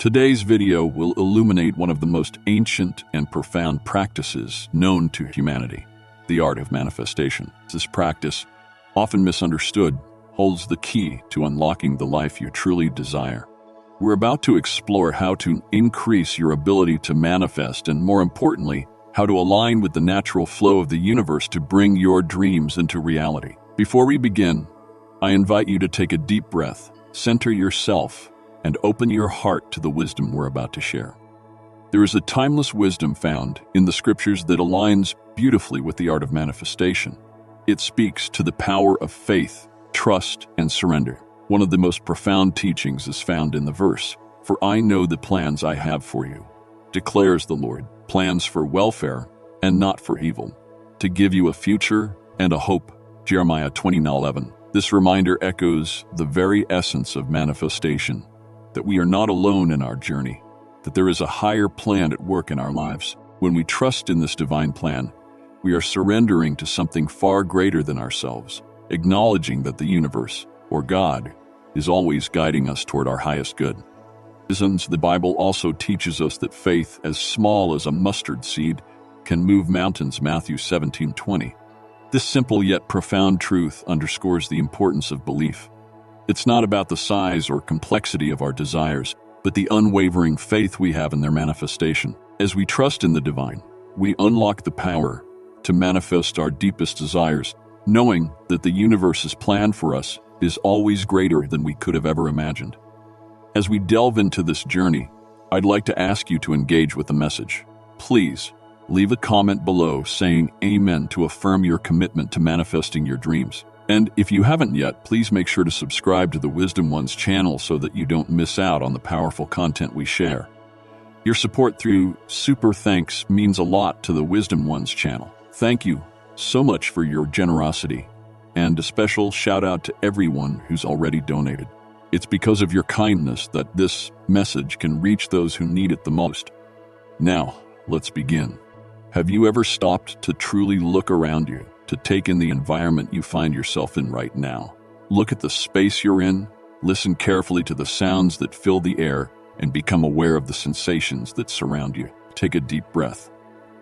Today's video will illuminate one of the most ancient and profound practices known to humanity, the art of manifestation. This practice, often misunderstood, holds the key to unlocking the life you truly desire. We're about to explore how to increase your ability to manifest and, more importantly, how to align with the natural flow of the universe to bring your dreams into reality. Before we begin, I invite you to take a deep breath, center yourself, and open your heart to the wisdom we're about to share. There is a timeless wisdom found in the scriptures that aligns beautifully with the art of manifestation. It speaks to the power of faith, trust, and surrender. One of the most profound teachings is found in the verse, "For I know the plans I have for you, declares the Lord, plans for welfare and not for evil, to give you a future and a hope." Jeremiah 29:11. This reminder echoes the very essence of manifestation, that we are not alone in our journey, that there is a higher plan at work in our lives. When we trust in this divine plan, we are surrendering to something far greater than ourselves, acknowledging that the universe, or God, is always guiding us toward our highest good. The Bible also teaches us that faith, as small as a mustard seed, can move mountains. Matthew 17:20. This simple yet profound truth underscores the importance of belief. It's not about the size or complexity of our desires, but the unwavering faith we have in their manifestation. As we trust in the divine, we unlock the power to manifest our deepest desires, knowing that the universe's plan for us is always greater than we could have ever imagined. As we delve into this journey, I'd like to ask you to engage with the message. Please leave a comment below saying amen to affirm your commitment to manifesting your dreams. And if you haven't yet, please make sure to subscribe to the Wisdom Ones channel so that you don't miss out on the powerful content we share. Your support through super thanks means a lot to the Wisdom Ones channel. Thank you so much for your generosity, and a special shout out to everyone who's already donated. It's because of your kindness that this message can reach those who need it the most. Now, let's begin. Have you ever stopped to truly look around you, to take in the environment you find yourself in right now? Look at the space you're in, listen carefully to the sounds that fill the air, and become aware of the sensations that surround you. Take a deep breath.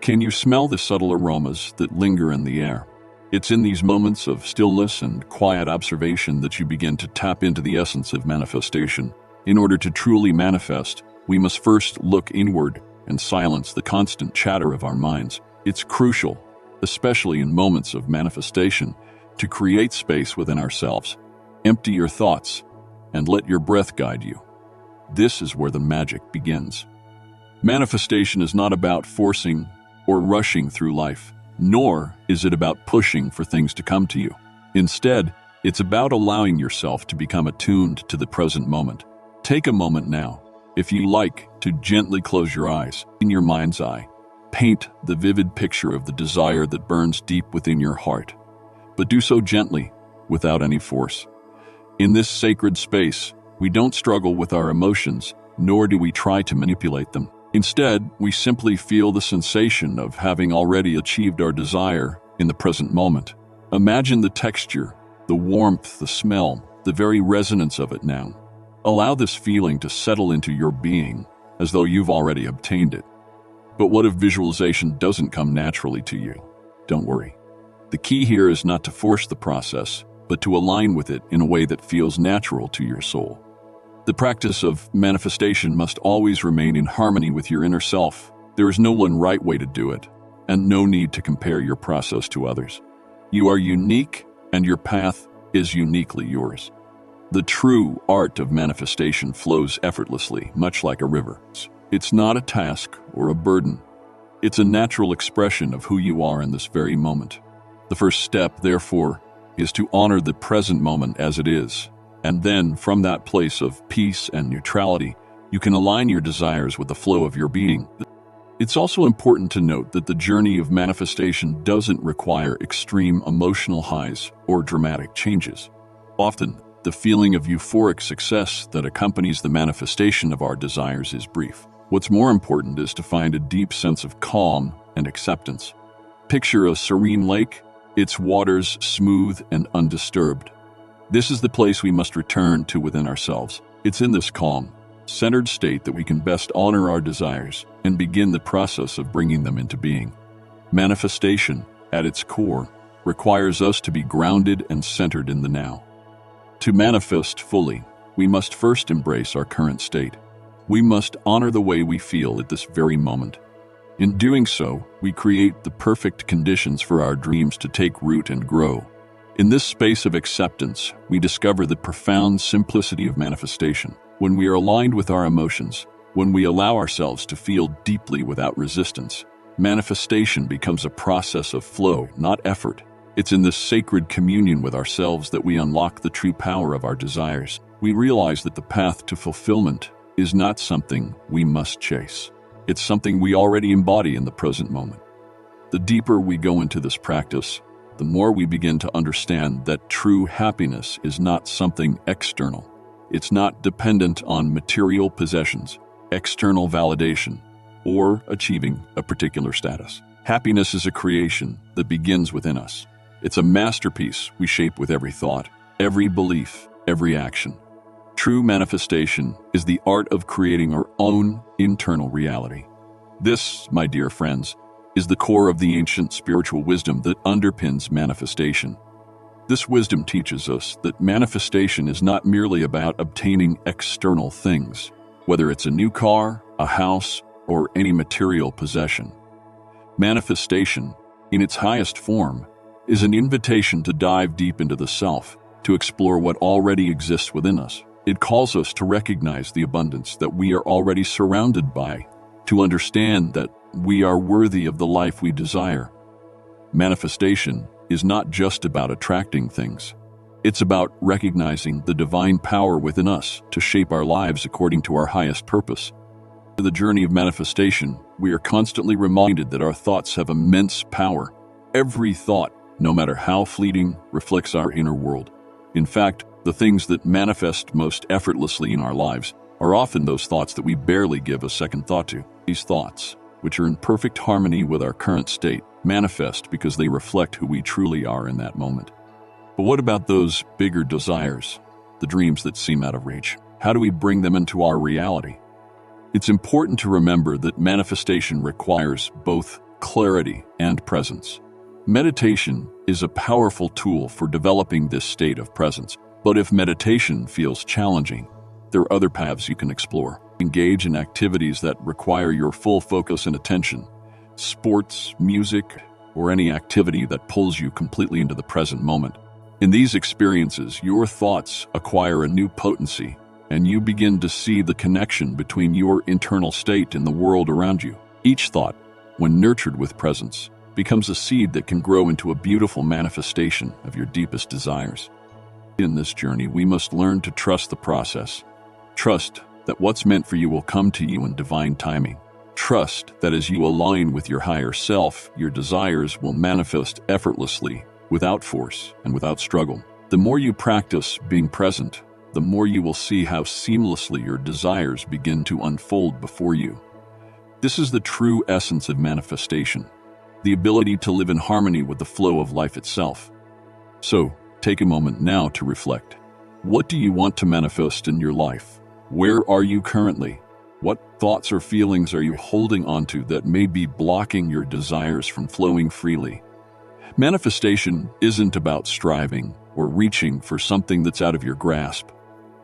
Can you smell the subtle aromas that linger in the air? It's in these moments of stillness and quiet observation that you begin to tap into the essence of manifestation. In order to truly manifest, we must first look inward and silence the constant chatter of our minds. It's crucial, especially in moments of manifestation, to create space within ourselves. Empty your thoughts and let your breath guide you. This is where the magic begins. Manifestation is not about forcing or rushing through life, nor is it about pushing for things to come to you. Instead, it's about allowing yourself to become attuned to the present moment. Take a moment now, if you like, to gently close your eyes. In your mind's eye, paint the vivid picture of the desire that burns deep within your heart, but do so gently, without any force. In this sacred space, we don't struggle with our emotions, nor do we try to manipulate them. Instead, we simply feel the sensation of having already achieved our desire in the present moment. Imagine the texture, the warmth, the smell, the very resonance of it now. Allow this feeling to settle into your being, as though you've already obtained it. But what if visualization doesn't come naturally to you? Don't worry. The key here is not to force the process, but to align with it in a way that feels natural to your soul. The practice of manifestation must always remain in harmony with your inner self. There is no one right way to do it, and no need to compare your process to others. You are unique, and your path is uniquely yours. The true art of manifestation flows effortlessly, much like a river. It's not a task or a burden. It's a natural expression of who you are in this very moment. The first step, therefore, is to honor the present moment as it is. And then, from that place of peace and neutrality, you can align your desires with the flow of your being. It's also important to note that the journey of manifestation doesn't require extreme emotional highs or dramatic changes. Often, the feeling of euphoric success that accompanies the manifestation of our desires is brief. What's more important is to find a deep sense of calm and acceptance. Picture a serene lake, its waters smooth and undisturbed. This is the place we must return to within ourselves. It's in this calm, centered state that we can best honor our desires and begin the process of bringing them into being. Manifestation, at its core, requires us to be grounded and centered in the now. To manifest fully, we must first embrace our current state. We must honor the way we feel at this very moment. In doing so, we create the perfect conditions for our dreams to take root and grow. In this space of acceptance, we discover the profound simplicity of manifestation. When we are aligned with our emotions, when we allow ourselves to feel deeply without resistance, manifestation becomes a process of flow, not effort. It's in this sacred communion with ourselves that we unlock the true power of our desires. We realize that the path to fulfillment is not something we must chase. It's something we already embody in the present moment. The deeper we go into this practice, the more we begin to understand that true happiness is not something external. It's not dependent on material possessions, external validation, or achieving a particular status. Happiness is a creation that begins within us. It's a masterpiece we shape with every thought, every belief, every action. True manifestation is the art of creating our own internal reality. This, my dear friends, is the core of the ancient spiritual wisdom that underpins manifestation. This wisdom teaches us that manifestation is not merely about obtaining external things, whether it's a new car, a house, or any material possession. Manifestation, in its highest form, is an invitation to dive deep into the self, to explore what already exists within us. It calls us to recognize the abundance that we are already surrounded by, to understand that we are worthy of the life we desire. Manifestation is not just about attracting things. It's about recognizing the divine power within us to shape our lives according to our highest purpose. In the journey of manifestation, we are constantly reminded that our thoughts have immense power. Every thought, no matter how fleeting, reflects our inner world. In fact, the things that manifest most effortlessly in our lives are often those thoughts that we barely give a second thought to. These thoughts, which are in perfect harmony with our current state, manifest because they reflect who we truly are in that moment. But what about those bigger desires, the dreams that seem out of reach? How do we bring them into our reality? It's important to remember that manifestation requires both clarity and presence. Meditation is a powerful tool for developing this state of presence. But if meditation feels challenging, there are other paths you can explore. Engage in activities that require your full focus and attention. Sports, music, or any activity that pulls you completely into the present moment. In these experiences, your thoughts acquire a new potency, and you begin to see the connection between your internal state and the world around you. Each thought, when nurtured with presence, becomes a seed that can grow into a beautiful manifestation of your deepest desires. In this journey, we must learn to trust the process. Trust that what's meant for you will come to you in divine timing. Trust that as you align with your higher self, your desires will manifest effortlessly, without force and without struggle. The more you practice being present, the more you will see how seamlessly your desires begin to unfold before you. This is the true essence of manifestation, the ability to live in harmony with the flow of life itself. So, take a moment now to reflect. What do you want to manifest in your life? Where are you currently? What thoughts or feelings are you holding onto that may be blocking your desires from flowing freely? Manifestation isn't about striving or reaching for something that's out of your grasp.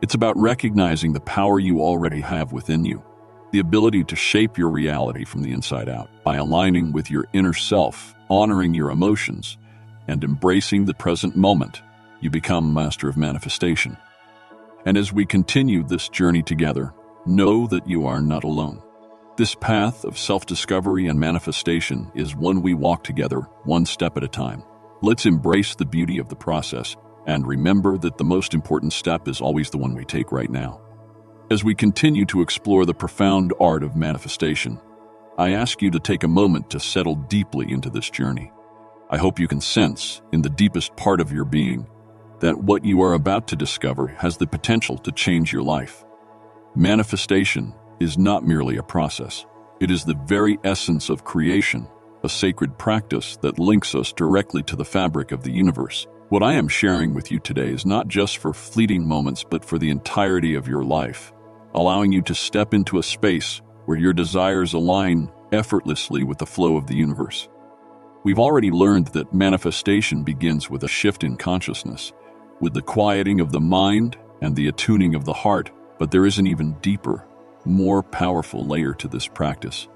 It's about recognizing the power you already have within you, the ability to shape your reality from the inside out. By aligning with your inner self, honoring your emotions, and embracing the present moment, you become master of manifestation. And as we continue this journey together, know that you are not alone. This path of self-discovery and manifestation is one we walk together, one step at a time. Let's embrace the beauty of the process and remember that the most important step is always the one we take right now. As we continue to explore the profound art of manifestation, I ask you to take a moment to settle deeply into this journey. I hope you can sense, in the deepest part of your being, that what you are about to discover has the potential to change your life. Manifestation is not merely a process. It is the very essence of creation, a sacred practice that links us directly to the fabric of the universe. What I am sharing with you today is not just for fleeting moments, but for the entirety of your life. allowing you to step into a space where your desires align effortlessly with the flow of the universe. We've already learned that manifestation begins with a shift in consciousness, with the quieting of the mind and the attuning of the heart, but there is an even deeper, more powerful layer to this practice.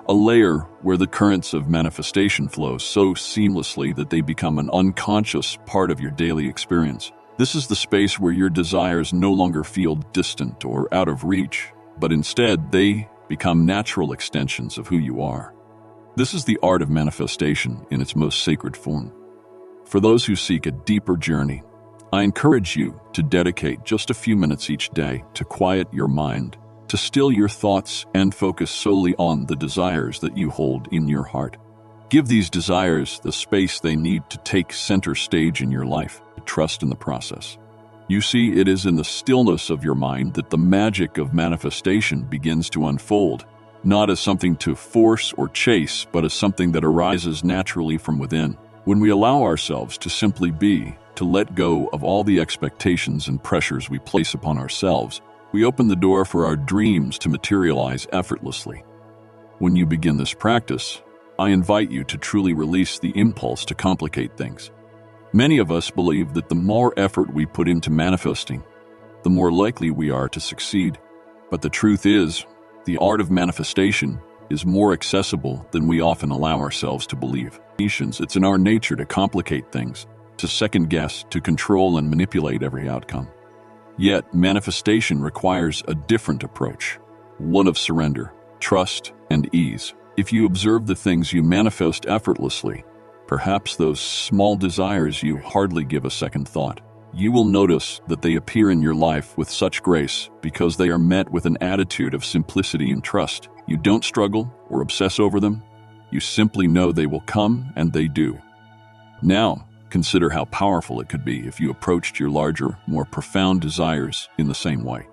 A layer where the currents of manifestation flow so seamlessly that they become an unconscious part of your daily experience. This is the space where your desires no longer feel distant or out of reach, but instead they become natural extensions of who you are. This is the art of manifestation in its most sacred form. For those who seek a deeper journey, I encourage you to dedicate just a few minutes each day to quiet your mind, to still your thoughts and focus solely on the desires that you hold in your heart. Give these desires the space they need to take center stage in your life. Trust in the process. You see, it is in the stillness of your mind that the magic of manifestation begins to unfold, not as something to force or chase, but as something that arises naturally from within. When we allow ourselves to simply be, to let go of all the expectations and pressures we place upon ourselves, we open the door for our dreams to materialize effortlessly. When you begin this practice, I invite you to truly release the impulse to complicate things. Many of us believe that the more effort we put into manifesting, the more likely we are to succeed. But the truth is, the art of manifestation is more accessible than we often allow ourselves to believe. It's in our nature to complicate things, to second-guess, to control and manipulate every outcome. Yet, manifestation requires a different approach, one of surrender, trust, and ease. If you observe the things you manifest effortlessly, perhaps those small desires you hardly give a second thought, you will notice that they appear in your life with such grace because they are met with an attitude of simplicity and trust. You don't struggle or obsess over them. You simply know they will come, and they do. Now, consider how powerful it could be if you approached your larger, more profound desires in the same way.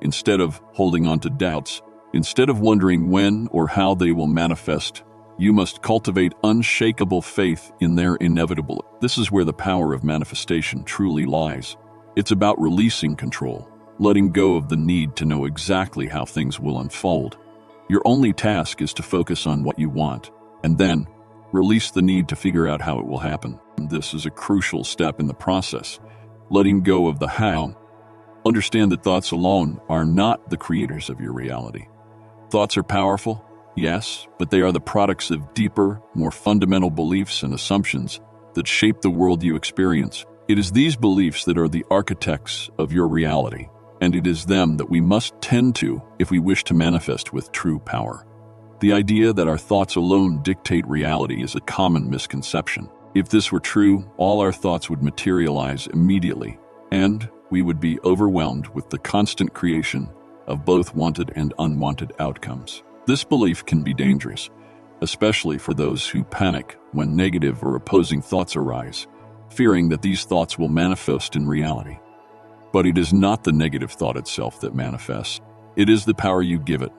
Instead of holding on to doubts, instead of wondering when or how they will manifest, you must cultivate unshakable faith in their inevitability. This is where the power of manifestation truly lies. It's about releasing control, letting go of the need to know exactly how things will unfold. Your only task is to focus on what you want, and then release the need to figure out how it will happen. This is a crucial step in the process, letting go of the how. Understand that thoughts alone are not the creators of your reality. Thoughts are powerful, yes, but they are the products of deeper, more fundamental beliefs and assumptions that shape the world you experience. It is these beliefs that are the architects of your reality, and it is them that we must tend to if we wish to manifest with true power. The idea that our thoughts alone dictate reality is a common misconception. If this were true, all our thoughts would materialize immediately, and we would be overwhelmed with the constant creation of both wanted and unwanted outcomes. This belief can be dangerous, especially for those who panic when negative or opposing thoughts arise, fearing that these thoughts will manifest in reality. But it is not the negative thought itself that manifests. It is the power you give it.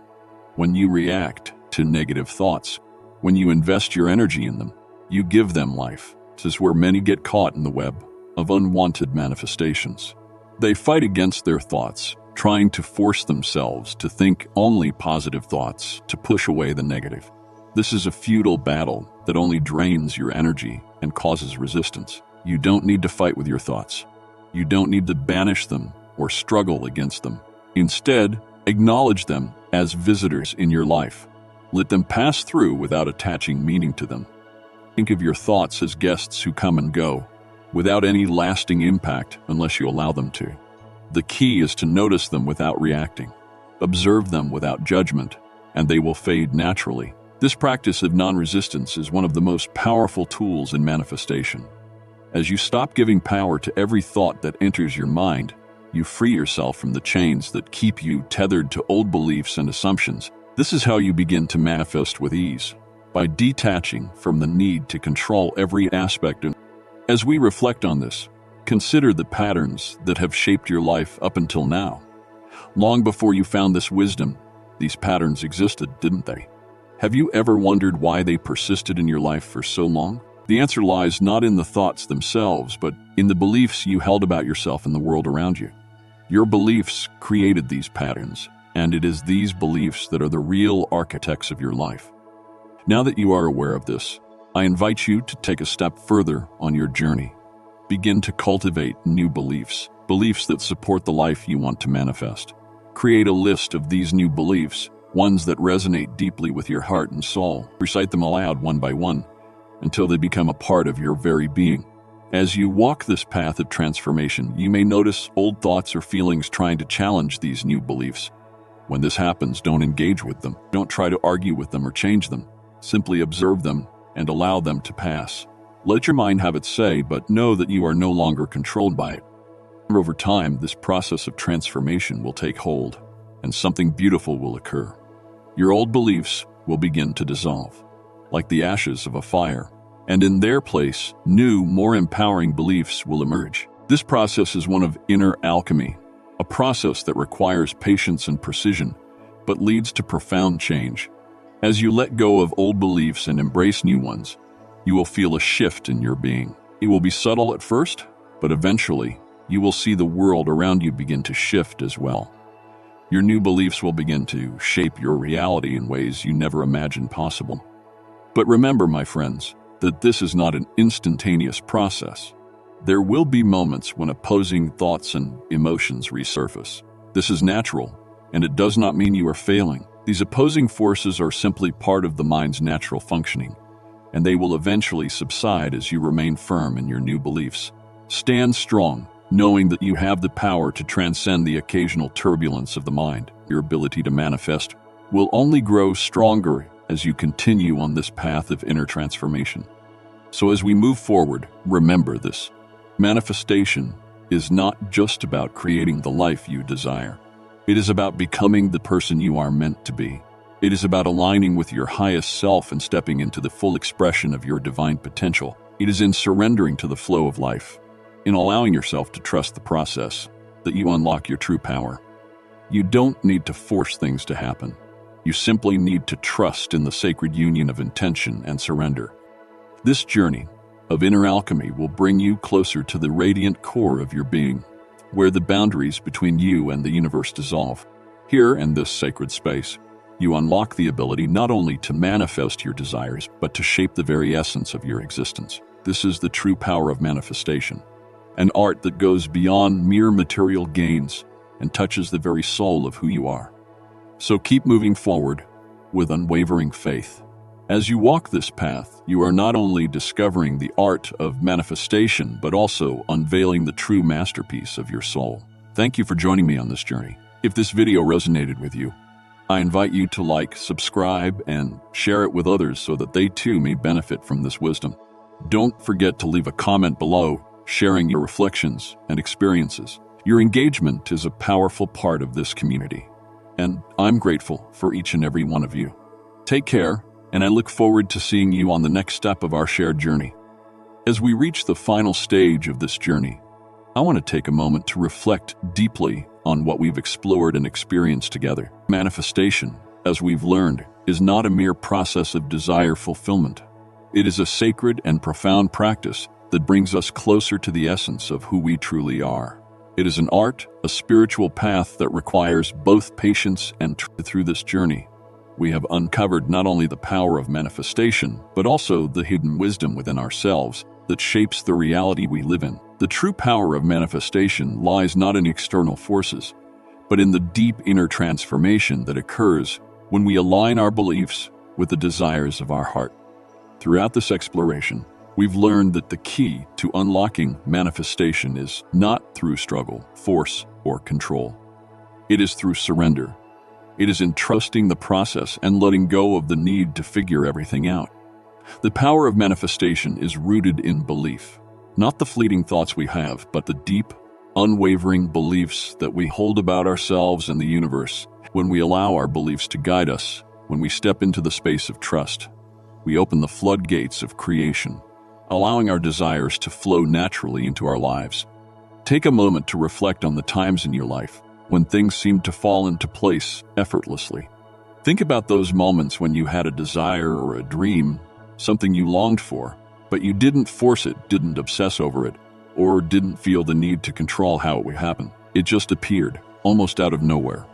When you react to negative thoughts, when you invest your energy in them, you give them life. This is where many get caught in the web of unwanted manifestations. They fight against their thoughts, trying to force themselves to think only positive thoughts to push away the negative. This is a futile battle that only drains your energy and causes resistance. You don't need to fight with your thoughts. You don't need to banish them or struggle against them. Instead, acknowledge them as visitors in your life. Let them pass through without attaching meaning to them. Think of your thoughts as guests who come and go, without any lasting impact unless you allow them to. The key is to notice them without reacting. Observe them without judgment, and they will fade naturally. This practice of non-resistance is one of the most powerful tools in manifestation. As you stop giving power to every thought that enters your mind, you free yourself from the chains that keep you tethered to old beliefs and assumptions. This is how you begin to manifest with ease, by detaching from the need to control every aspect. As we reflect on this, consider the patterns that have shaped your life up until now. Long before you found this wisdom, these patterns existed, didn't they? Have you ever wondered why they persisted in your life for so long? The answer lies not in the thoughts themselves, but in the beliefs you held about yourself and the world around you. Your beliefs created these patterns, and it is these beliefs that are the real architects of your life. Now that you are aware of this, I invite you to take a step further on your journey. Begin to cultivate new beliefs, beliefs that support the life you want to manifest. Create a list of these new beliefs, ones that resonate deeply with your heart and soul. Recite them aloud one by one until they become a part of your very being. As you walk this path of transformation, you may notice old thoughts or feelings trying to challenge these new beliefs. When this happens, don't engage with them. Don't try to argue with them or change them. Simply observe them and allow them to pass. Let your mind have its say, but know that you are no longer controlled by it. Over time, this process of transformation will take hold, and something beautiful will occur. Your old beliefs will begin to dissolve, like the ashes of a fire, and in their place, new, more empowering beliefs will emerge. This process is one of inner alchemy, a process that requires patience and precision, but leads to profound change. As you let go of old beliefs and embrace new ones, you will feel a shift in your being. It will be subtle at first, but eventually, you will see the world around you begin to shift as well. Your new beliefs will begin to shape your reality in ways you never imagined possible. But remember, my friends, that this is not an instantaneous process. There will be moments when opposing thoughts and emotions resurface. This is natural, and it does not mean you are failing. These opposing forces are simply part of the mind's natural functioning, and they will eventually subside as you remain firm in your new beliefs. Stand strong, knowing that you have the power to transcend the occasional turbulence of the mind. Your ability to manifest will only grow stronger as you continue on this path of inner transformation. So as we move forward, remember this. Manifestation is not just about creating the life you desire. It is about becoming the person you are meant to be. It is about aligning with your highest self and stepping into the full expression of your divine potential. It is in surrendering to the flow of life, in allowing yourself to trust the process, that you unlock your true power. You don't need to force things to happen. You simply need to trust in the sacred union of intention and surrender. This journey of inner alchemy will bring you closer to the radiant core of your being, where the boundaries between you and the universe dissolve. Here, in this sacred space, you unlock the ability not only to manifest your desires, but to shape the very essence of your existence. This is the true power of manifestation, an art that goes beyond mere material gains and touches the very soul of who you are. So keep moving forward with unwavering faith. As you walk this path, you are not only discovering the art of manifestation, but also unveiling the true masterpiece of your soul. Thank you for joining me on this journey. If this video resonated with you, I invite you to like, subscribe, and share it with others so that they too may benefit from this wisdom. Don't forget to leave a comment below, sharing your reflections and experiences. Your engagement is a powerful part of this community, and I'm grateful for each and every one of you. Take care, and I look forward to seeing you on the next step of our shared journey. As we reach the final stage of this journey, I want to take a moment to reflect deeply on what we've explored and experienced together. Manifestation, as we've learned, is not a mere process of desire fulfillment. It is a sacred and profound practice that brings us closer to the essence of who we truly are. It is an art, a spiritual path that requires both patience and truth. Through this journey, we have uncovered not only the power of manifestation, but also the hidden wisdom within ourselves that shapes the reality we live in. The true power of manifestation lies not in external forces, but in the deep inner transformation that occurs when we align our beliefs with the desires of our heart. Throughout this exploration, we've learned that the key to unlocking manifestation is not through struggle, force, or control. It is through surrender. It is in trusting the process and letting go of the need to figure everything out. The power of manifestation is rooted in belief, not the fleeting thoughts we have, but the deep, unwavering beliefs that we hold about ourselves and the universe. When we allow our beliefs to guide us, when we step into the space of trust, we open the floodgates of creation, allowing our desires to flow naturally into our lives. Take a moment to reflect on the times in your life when things seemed to fall into place effortlessly. Think about those moments when you had a desire or a dream, something you longed for, but you didn't force it, didn't obsess over it, or didn't feel the need to control how it would happen. It just appeared, almost out of nowhere,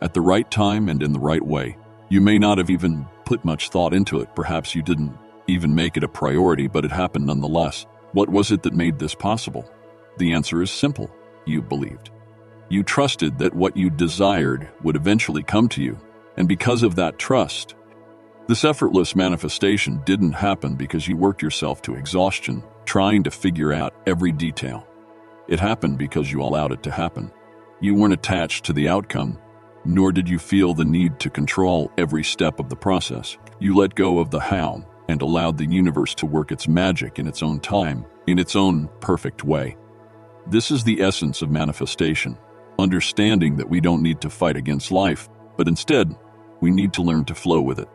at the right time and in the right way. You may not have even put much thought into it. Perhaps you didn't even make it a priority, but it happened nonetheless. What was it that made this possible? The answer is simple. You believed. You trusted that what you desired would eventually come to you, and because of that trust, this effortless manifestation didn't happen because you worked yourself to exhaustion trying to figure out every detail. It happened because you allowed it to happen. You weren't attached to the outcome, nor did you feel the need to control every step of the process. You let go of the how and allowed the universe to work its magic in its own time, in its own perfect way. This is the essence of manifestation, understanding that we don't need to fight against life, but instead, we need to learn to flow with it.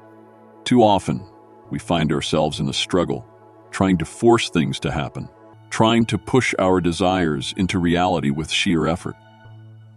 Too often, we find ourselves in a struggle, trying to force things to happen, trying to push our desires into reality with sheer effort.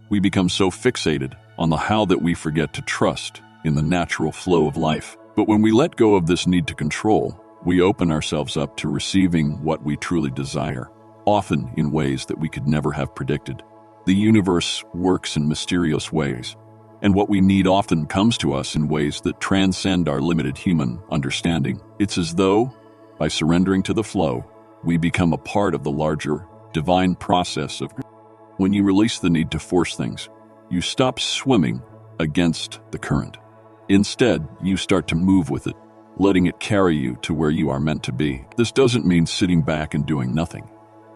We become so fixated on the how that we forget to trust in the natural flow of life. But when we let go of this need to control, we open ourselves up to receiving what we truly desire, often in ways that we could never have predicted. The universe works in mysterious ways, and what we need often comes to us in ways that transcend our limited human understanding. It's as though, by surrendering to the flow, we become a part of the larger, divine process of. When you release the need to force things, you stop swimming against the current. Instead, you start to move with it, letting it carry you to where you are meant to be. This doesn't mean sitting back and doing nothing.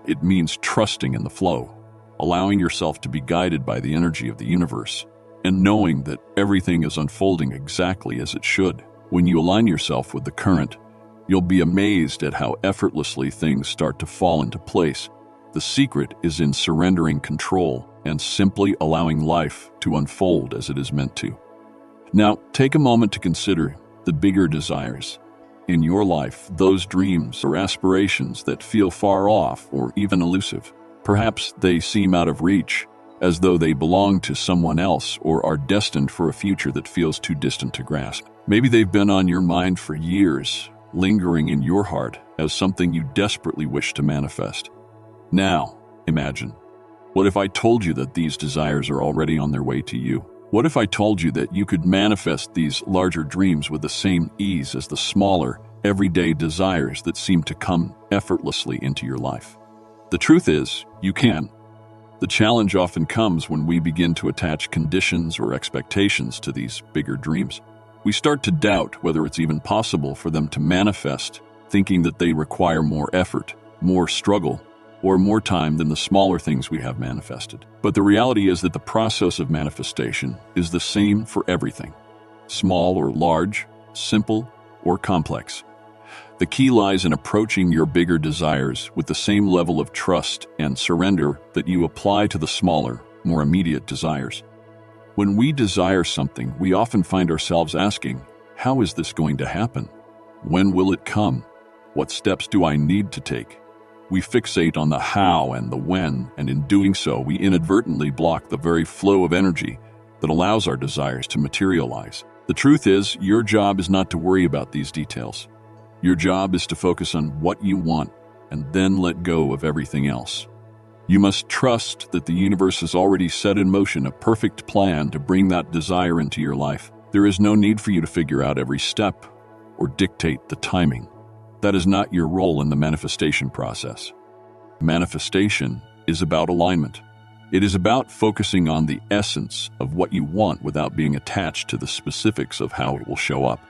It means trusting in the flow, allowing yourself to be guided by the energy of the universe, and knowing that everything is unfolding exactly as it should. When you align yourself with the current, you'll be amazed at how effortlessly things start to fall into place. The secret is in surrendering control and simply allowing life to unfold as it is meant to. Now, take a moment to consider the bigger desires in your life, those dreams or aspirations that feel far off or even elusive. Perhaps they seem out of reach, as though they belong to someone else or are destined for a future that feels too distant to grasp. Maybe they've been on your mind for years, lingering in your heart as something you desperately wish to manifest. Now, imagine, what if I told you that these desires are already on their way to you? What if I told you that you could manifest these larger dreams with the same ease as the smaller, everyday desires that seem to come effortlessly into your life? The truth is, you can. The challenge often comes when we begin to attach conditions or expectations to these bigger dreams. We start to doubt whether it's even possible for them to manifest, thinking that they require more effort, more struggle, or more time than the smaller things we have manifested. But the reality is that the process of manifestation is the same for everything, small or large, simple or complex. The key lies in approaching your bigger desires with the same level of trust and surrender that you apply to the smaller, more immediate desires. When we desire something, we often find ourselves asking, how is this going to happen? When will it come? What steps do I need to take? We fixate on the how and the when, and in doing so, we inadvertently block the very flow of energy that allows our desires to materialize. The truth is, your job is not to worry about these details. Your job is to focus on what you want and then let go of everything else. You must trust that the universe has already set in motion a perfect plan to bring that desire into your life. There is no need for you to figure out every step or dictate the timing. That is not your role in the manifestation process. Manifestation is about alignment. It is about focusing on the essence of what you want without being attached to the specifics of how it will show up.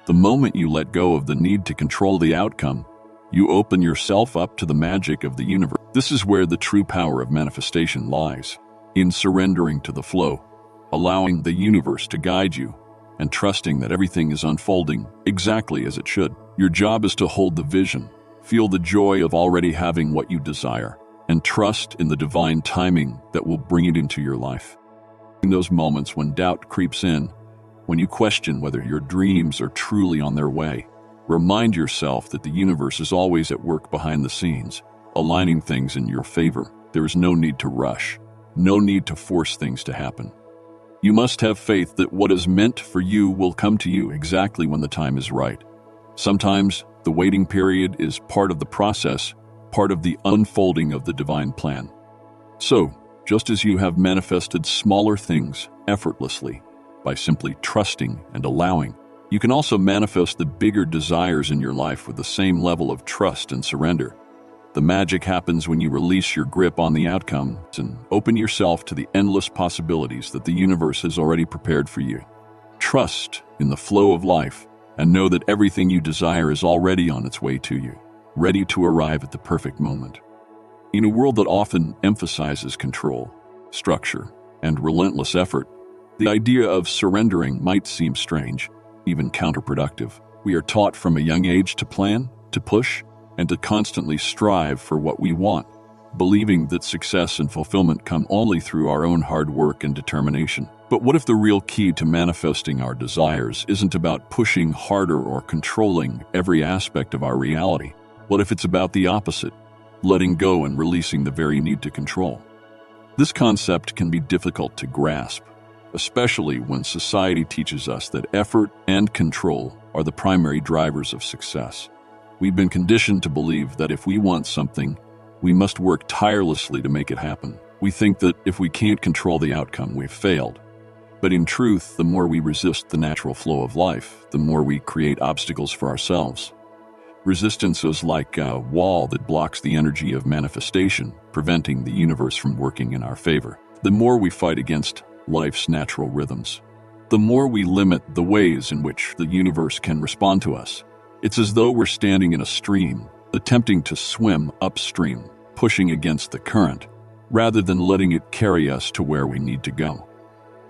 The moment you let go of the need to control the outcome, you open yourself up to the magic of the universe. This is where the true power of manifestation lies, in surrendering to the flow, allowing the universe to guide you, and trusting that everything is unfolding exactly as it should. Your job is to hold the vision, feel the joy of already having what you desire, and trust in the divine timing that will bring it into your life. In those moments when doubt creeps in, when you question whether your dreams are truly on their way, remind yourself that the universe is always at work behind the scenes, aligning things in your favor. There is no need to rush, no need to force things to happen. You must have faith that what is meant for you will come to you exactly when the time is right. Sometimes the waiting period is part of the process, part of the unfolding of the divine plan. So, just as you have manifested smaller things effortlessly by simply trusting and allowing. You can also manifest the bigger desires in your life with the same level of trust and surrender. The magic happens when you release your grip on the outcomes and open yourself to the endless possibilities that the universe has already prepared for you. Trust in the flow of life and know that everything you desire is already on its way to you, ready to arrive at the perfect moment. In a world that often emphasizes control, structure, and relentless effort, the idea of surrendering might seem strange, even counterproductive. We are taught from a young age to plan, to push, and to constantly strive for what we want, believing that success and fulfillment come only through our own hard work and determination. But what if the real key to manifesting our desires isn't about pushing harder or controlling every aspect of our reality? What if it's about the opposite, letting go and releasing the very need to control? This concept can be difficult to grasp, especially when society teaches us that effort and control are the primary drivers of success. We've been conditioned to believe that if we want something, we must work tirelessly to make it happen. We think that if we can't control the outcome, we've failed. But in truth, the more we resist the natural flow of life, the more we create obstacles for ourselves. Resistance is like a wall that blocks the energy of manifestation, preventing the universe from working in our favor. The more we fight against life's natural rhythms, the more we limit the ways in which the universe can respond to us. It's as though we're standing in a stream, attempting to swim upstream, pushing against the current, rather than letting it carry us to where we need to go.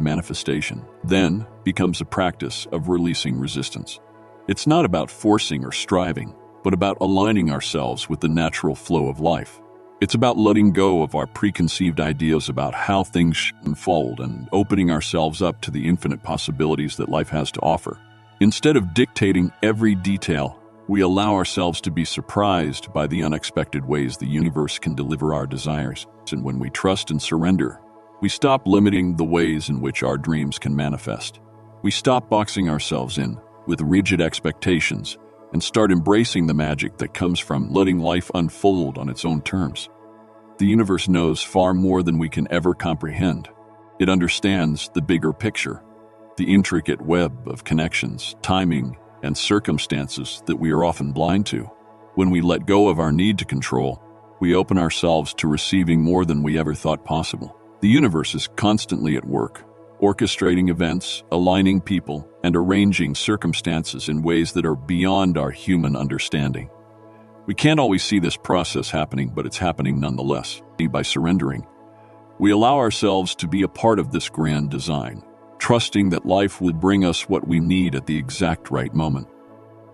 Manifestation, then, becomes a practice of releasing resistance. It's not about forcing or striving, but about aligning ourselves with the natural flow of life. It's about letting go of our preconceived ideas about how things should unfold and opening ourselves up to the infinite possibilities that life has to offer. Instead of dictating every detail, we allow ourselves to be surprised by the unexpected ways the universe can deliver our desires. And when we trust and surrender, we stop limiting the ways in which our dreams can manifest. We stop boxing ourselves in with rigid expectations and start embracing the magic that comes from letting life unfold on its own terms. The universe knows far more than we can ever comprehend. It understands the bigger picture, the intricate web of connections, timing, and circumstances that we are often blind to. When we let go of our need to control, we open ourselves to receiving more than we ever thought possible. The universe is constantly at work, orchestrating events, aligning people, and arranging circumstances in ways that are beyond our human understanding. We can't always see this process happening, but it's happening nonetheless. By surrendering, we allow ourselves to be a part of this grand design, trusting that life will bring us what we need at the exact right moment.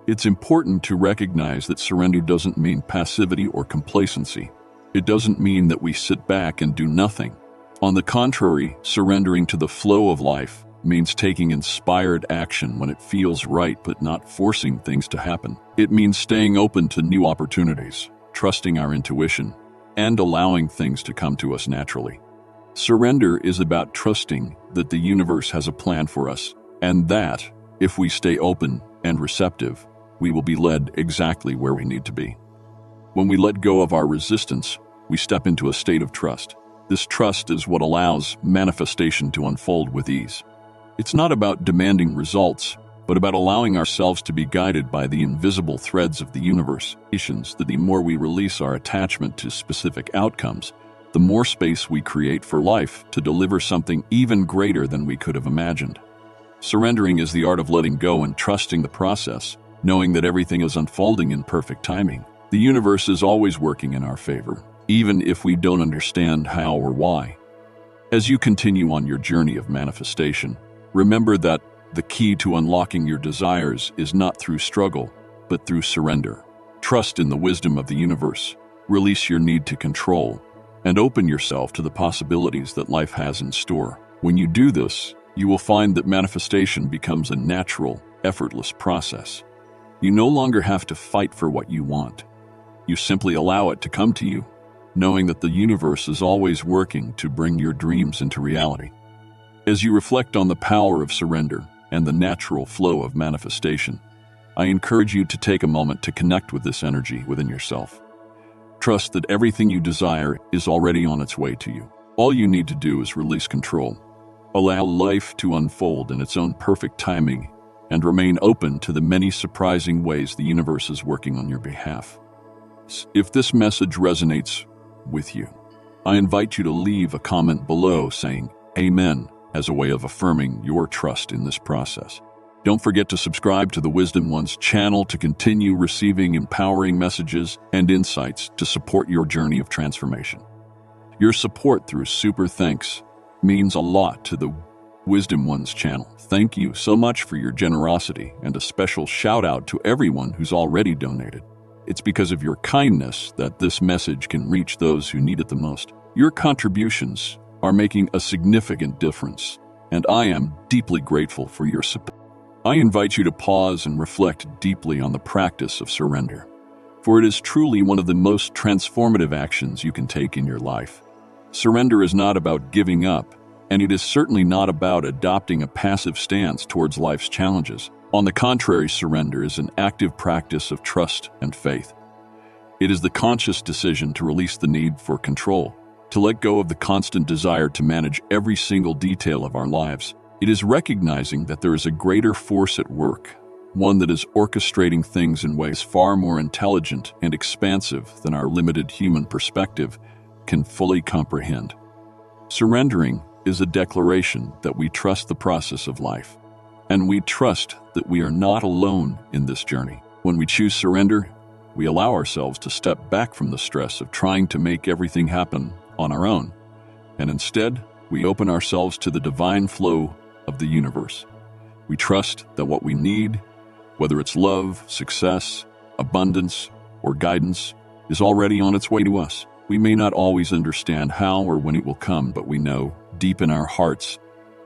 It's important to recognize that surrender doesn't mean passivity or complacency. It doesn't mean that we sit back and do nothing. On the contrary, surrendering to the flow of life means taking inspired action when it feels right but not forcing things to happen. It means staying open to new opportunities, trusting our intuition, and allowing things to come to us naturally. Surrender is about trusting that the universe has a plan for us, and that, if we stay open and receptive, we will be led exactly where we need to be. When we let go of our resistance, we step into a state of trust. This trust is what allows manifestation to unfold with ease. It's not about demanding results, but about allowing ourselves to be guided by the invisible threads of the universe. That the more we release our attachment to specific outcomes, the more space we create for life to deliver something even greater than we could have imagined. Surrendering is the art of letting go and trusting the process, knowing that everything is unfolding in perfect timing. The universe is always working in our favor, even if we don't understand how or why. As you continue on your journey of manifestation, remember that the key to unlocking your desires is not through struggle, but through surrender. Trust in the wisdom of the universe, release your need to control, and open yourself to the possibilities that life has in store. When you do this, you will find that manifestation becomes a natural, effortless process. You no longer have to fight for what you want. You simply allow it to come to you, knowing that the universe is always working to bring your dreams into reality. As you reflect on the power of surrender and the natural flow of manifestation, I encourage you to take a moment to connect with this energy within yourself. Trust that everything you desire is already on its way to you. All you need to do is release control. Allow life to unfold in its own perfect timing and remain open to the many surprising ways the universe is working on your behalf. If this message resonates with you, I invite you to leave a comment below saying Amen as a way of affirming your trust in this process. Don't forget to subscribe to the Wisdom One's channel to continue receiving empowering messages and insights to support your journey of transformation. Your support through super thanks means a lot to the Wisdom One's channel. Thank you so much for your generosity, and a special shout out to everyone who's already donated. It's because of your kindness that this message can reach those who need it the most. Your contributions are making a significant difference, and I am deeply grateful for your support. I invite you to pause and reflect deeply on the practice of surrender, for it is truly one of the most transformative actions you can take in your life. Surrender is not about giving up, and it is certainly not about adopting a passive stance towards life's challenges. On the contrary, surrender is an active practice of trust and faith. It is the conscious decision to release the need for control, to let go of the constant desire to manage every single detail of our lives. It is recognizing that there is a greater force at work, one that is orchestrating things in ways far more intelligent and expansive than our limited human perspective can fully comprehend. Surrendering is a declaration that we trust the process of life, and we trust that we are not alone in this journey. When we choose surrender, we allow ourselves to step back from the stress of trying to make everything happen on our own, and instead, we open ourselves to the divine flow of the universe. We trust that what we need, whether it's love, success, abundance, or guidance, is already on its way to us. We may not always understand how or when it will come, but we know, deep in our hearts,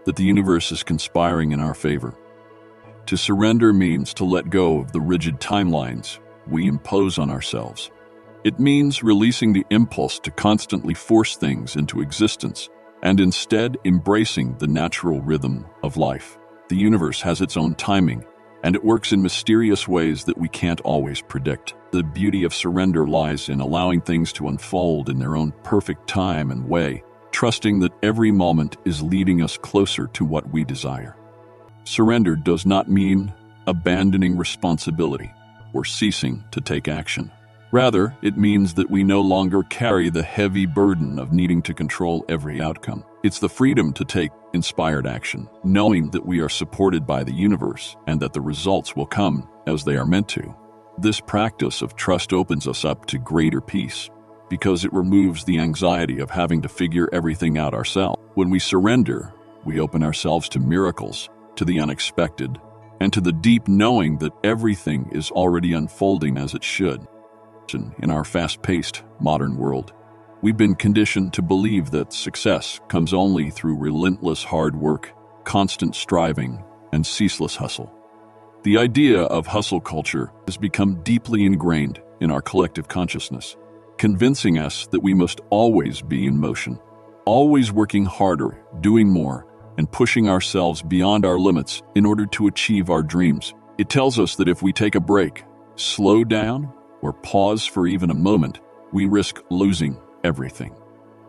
that the universe is conspiring in our favor. To surrender means to let go of the rigid timelines we impose on ourselves. It means releasing the impulse to constantly force things into existence and instead embracing the natural rhythm of life. The universe has its own timing, and it works in mysterious ways that we can't always predict. The beauty of surrender lies in allowing things to unfold in their own perfect time and way, trusting that every moment is leading us closer to what we desire. Surrender does not mean abandoning responsibility or ceasing to take action. Rather, it means that we no longer carry the heavy burden of needing to control every outcome. It's the freedom to take inspired action, knowing that we are supported by the universe and that the results will come as they are meant to. This practice of trust opens us up to greater peace, because it removes the anxiety of having to figure everything out ourselves. When we surrender, we open ourselves to miracles, to the unexpected, and to the deep knowing that everything is already unfolding as it should. In our fast-paced modern world, we've been conditioned to believe that success comes only through relentless hard work, constant striving, and ceaseless hustle. The idea of hustle culture has become deeply ingrained in our collective consciousness, convincing us that we must always be in motion, always working harder, doing more, and pushing ourselves beyond our limits in order to achieve our dreams. It tells us that if we take a break, slow down, or pause for even a moment, we risk losing everything.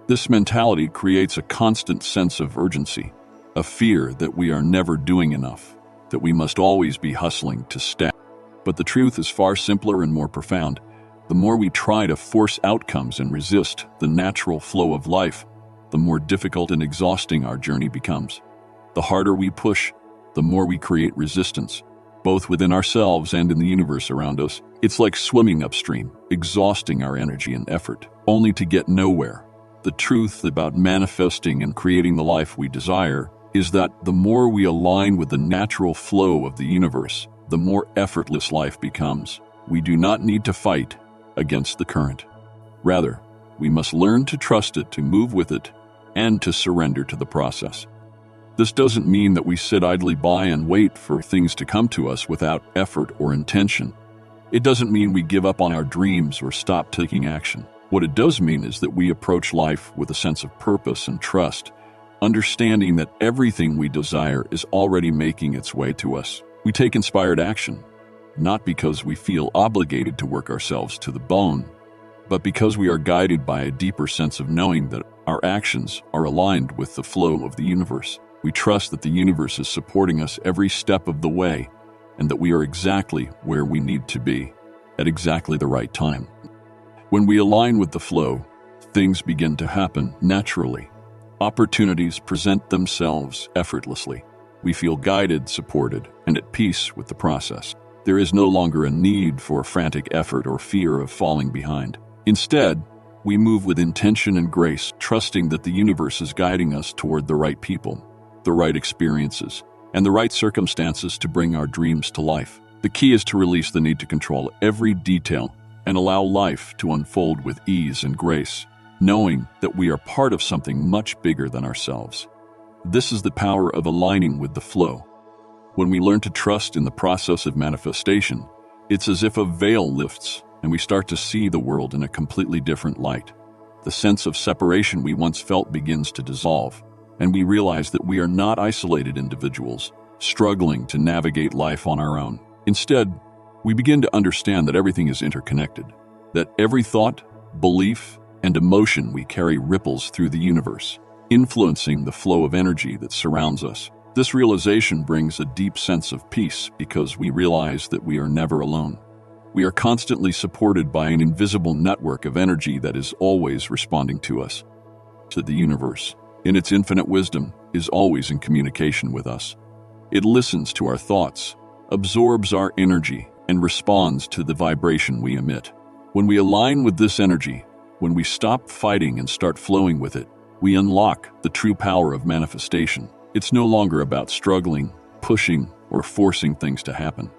This mentality creates a constant sense of urgency, a fear that we are never doing enough, that we must always be hustling to stay. But the truth is far simpler and more profound. The more we try to force outcomes and resist the natural flow of life, the more difficult and exhausting our journey becomes. The harder we push, the more we create resistance, both within ourselves and in the universe around us. It's like swimming upstream, exhausting our energy and effort, only to get nowhere. The truth about manifesting and creating the life we desire is that the more we align with the natural flow of the universe, the more effortless life becomes. We do not need to fight against the current. Rather, we must learn to trust it, to move with it, and to surrender to the process. This doesn't mean that we sit idly by and wait for things to come to us without effort or intention. It doesn't mean we give up on our dreams or stop taking action. What it does mean is that we approach life with a sense of purpose and trust, understanding that everything we desire is already making its way to us. We take inspired action, not because we feel obligated to work ourselves to the bone, but because we are guided by a deeper sense of knowing that our actions are aligned with the flow of the universe. We trust that the universe is supporting us every step of the way and that we are exactly where we need to be at exactly the right time. When we align with the flow, things begin to happen naturally. Opportunities present themselves effortlessly. We feel guided, supported, and at peace with the process. There is no longer a need for frantic effort or fear of falling behind. Instead, we move with intention and grace, trusting that the universe is guiding us toward the right people, the right experiences, and the right circumstances to bring our dreams to life. The key is to release the need to control every detail and allow life to unfold with ease and grace, knowing that we are part of something much bigger than ourselves. This is the power of aligning with the flow. When we learn to trust in the process of manifestation, it's as if a veil lifts and we start to see the world in a completely different light. The sense of separation we once felt begins to dissolve, and we realize that we are not isolated individuals, struggling to navigate life on our own. Instead, we begin to understand that everything is interconnected, that every thought, belief, and emotion we carry ripples through the universe, influencing the flow of energy that surrounds us. This realization brings a deep sense of peace because we realize that we are never alone. We are constantly supported by an invisible network of energy that is always responding to us. The universe, in its infinite wisdom, is always in communication with us. It listens to our thoughts, absorbs our energy, and responds to the vibration we emit. When we align with this energy, when we stop fighting and start flowing with it, we unlock the true power of manifestation. It's no longer about struggling, pushing, or forcing things to happen.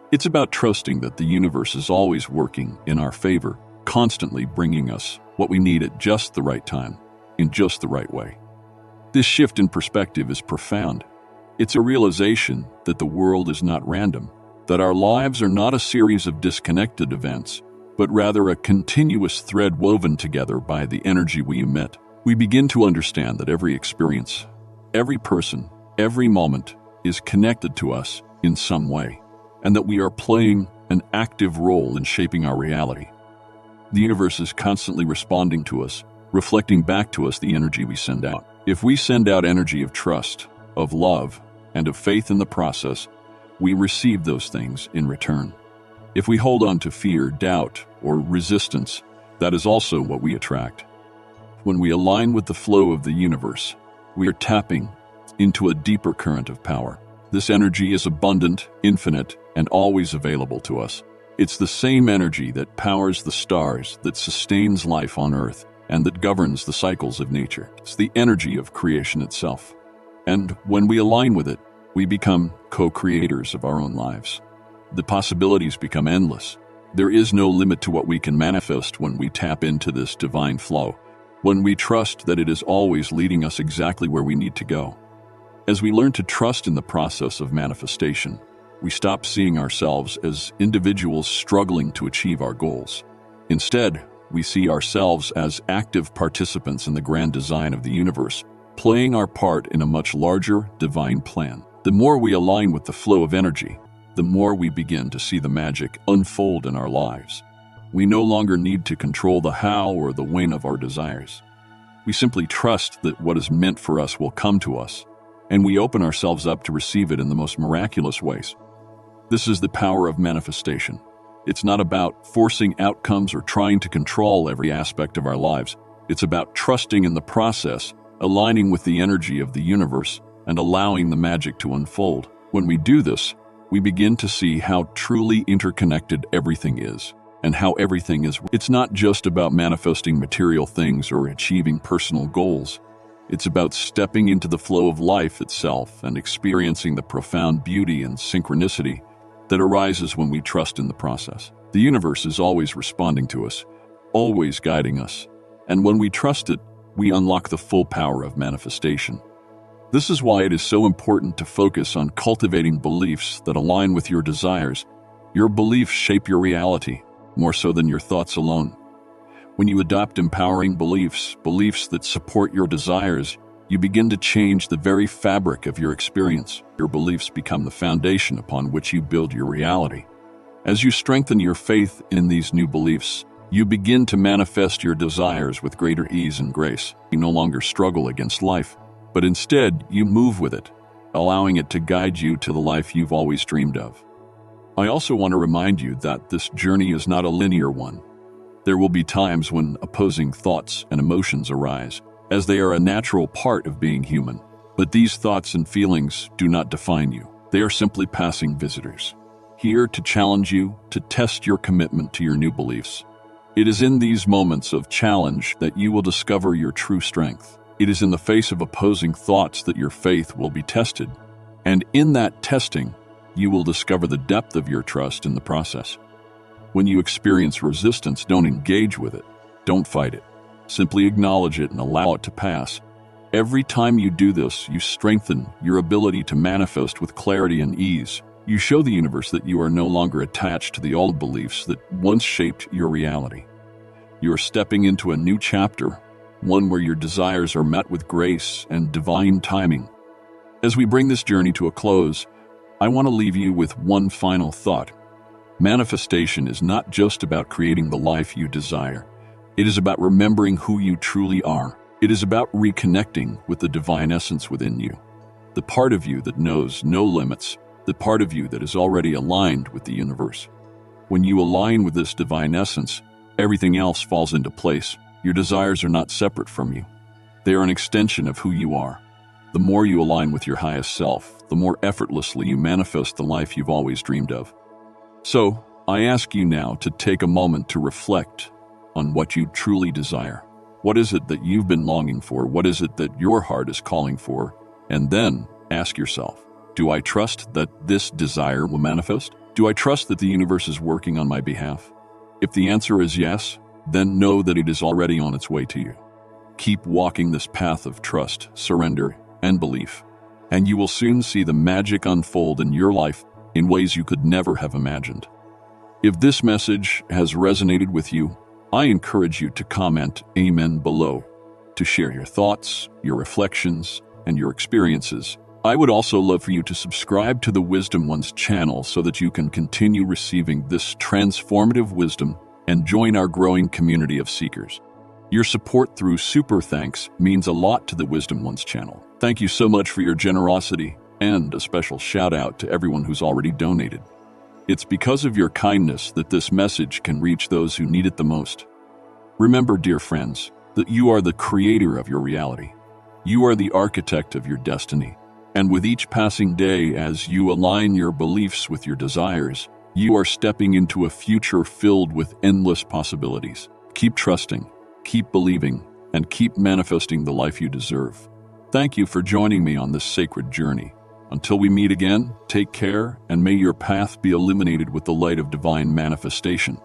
It's about trusting that the universe is always working in our favor, constantly bringing us what we need at just the right time, in just the right way. This shift in perspective is profound. It's a realization that the world is not random, that our lives are not a series of disconnected events, but rather a continuous thread woven together by the energy we emit. We begin to understand that every experience, every person, every moment is connected to us in some way, and that we are playing an active role in shaping our reality. The universe is constantly responding to us, reflecting back to us the energy we send out. If we send out energy of trust, of love, and of faith in the process, we receive those things in return. If we hold on to fear, doubt, or resistance, that is also what we attract. When we align with the flow of the universe, we are tapping into a deeper current of power. This energy is abundant, infinite, and always available to us. It's the same energy that powers the stars, that sustains life on Earth, and that governs the cycles of nature. It's the energy of creation itself. And when we align with it, we become co-creators of our own lives. The possibilities become endless. There is no limit to what we can manifest when we tap into this divine flow, when we trust that it is always leading us exactly where we need to go. As we learn to trust in the process of manifestation, we stop seeing ourselves as individuals struggling to achieve our goals. Instead, we see ourselves as active participants in the grand design of the universe, playing our part in a much larger divine plan. The more we align with the flow of energy, the more we begin to see the magic unfold in our lives. We no longer need to control the how or the when of our desires. We simply trust that what is meant for us will come to us, and we open ourselves up to receive it in the most miraculous ways. This is the power of manifestation. It's not about forcing outcomes or trying to control every aspect of our lives. It's about trusting in the process, aligning with the energy of the universe, and allowing the magic to unfold. When we do this, we begin to see how truly interconnected everything is, and how everything is. It's not just about manifesting material things or achieving personal goals. It's about stepping into the flow of life itself and experiencing the profound beauty and synchronicity that arises when we trust in the process. The universe is always responding to us, always guiding us, and when we trust it, we unlock the full power of manifestation. This is why it is so important to focus on cultivating beliefs that align with your desires. Your beliefs shape your reality, more so than your thoughts alone. When you adopt empowering beliefs that support your desires, you begin to change the very fabric of your experience. Your beliefs become the foundation upon which you build your reality. As you strengthen your faith in these new beliefs, You begin to manifest your desires with greater ease and grace. You no longer struggle against life, but instead you move with it, allowing it to guide you to the life you've always dreamed of. I also want to remind you that this journey is not a linear one. There will be times when opposing thoughts and emotions arise, as they are a natural part of being human. But these thoughts and feelings do not define you. They are simply passing visitors, here to challenge you, to test your commitment to your new beliefs. It is in these moments of challenge that you will discover your true strength. It is in the face of opposing thoughts that your faith will be tested. And in that testing, you will discover the depth of your trust in the process. When you experience resistance, don't engage with it. Don't fight it. Simply acknowledge it and allow it to pass. Every time you do this, you strengthen your ability to manifest with clarity and ease. You show the universe that you are no longer attached to the old beliefs that once shaped your reality. You are stepping into a new chapter, one where your desires are met with grace and divine timing. As we bring this journey to a close, I want to leave you with one final thought. Manifestation is not just about creating the life you desire. It is about remembering who you truly are. It is about reconnecting with the divine essence within you, the part of you that knows no limits, the part of you that is already aligned with the universe. When you align with this divine essence, everything else falls into place. Your desires are not separate from you. They are an extension of who you are. The more you align with your highest self, the more effortlessly you manifest the life you've always dreamed of. So, I ask you now to take a moment to reflect on what you truly desire. What is it that you've been longing for? What is it that your heart is calling for? And then ask yourself, do I trust that this desire will manifest? Do I trust that the universe is working on my behalf? If the answer is yes, then know that it is already on its way to you. Keep walking this path of trust, surrender, and belief, and you will soon see the magic unfold in your life in ways you could never have imagined. If this message has resonated with you, I encourage you to comment Amen below, to share your thoughts, your reflections, and your experiences. I would also love for you to subscribe to the Wisdom Ones channel so that you can continue receiving this transformative wisdom and join our growing community of seekers. Your support through super thanks means a lot to the Wisdom Ones channel. Thank you so much for your generosity, and a special shout out to everyone who's already donated. It's because of your kindness that this message can reach those who need it the most. Remember, dear friends, that you are the creator of your reality. You are the architect of your destiny. And with each passing day, as you align your beliefs with your desires, you are stepping into a future filled with endless possibilities. Keep trusting, keep believing, and keep manifesting the life you deserve. Thank you for joining me on this sacred journey. Until we meet again, take care, and may your path be illuminated with the light of divine manifestation.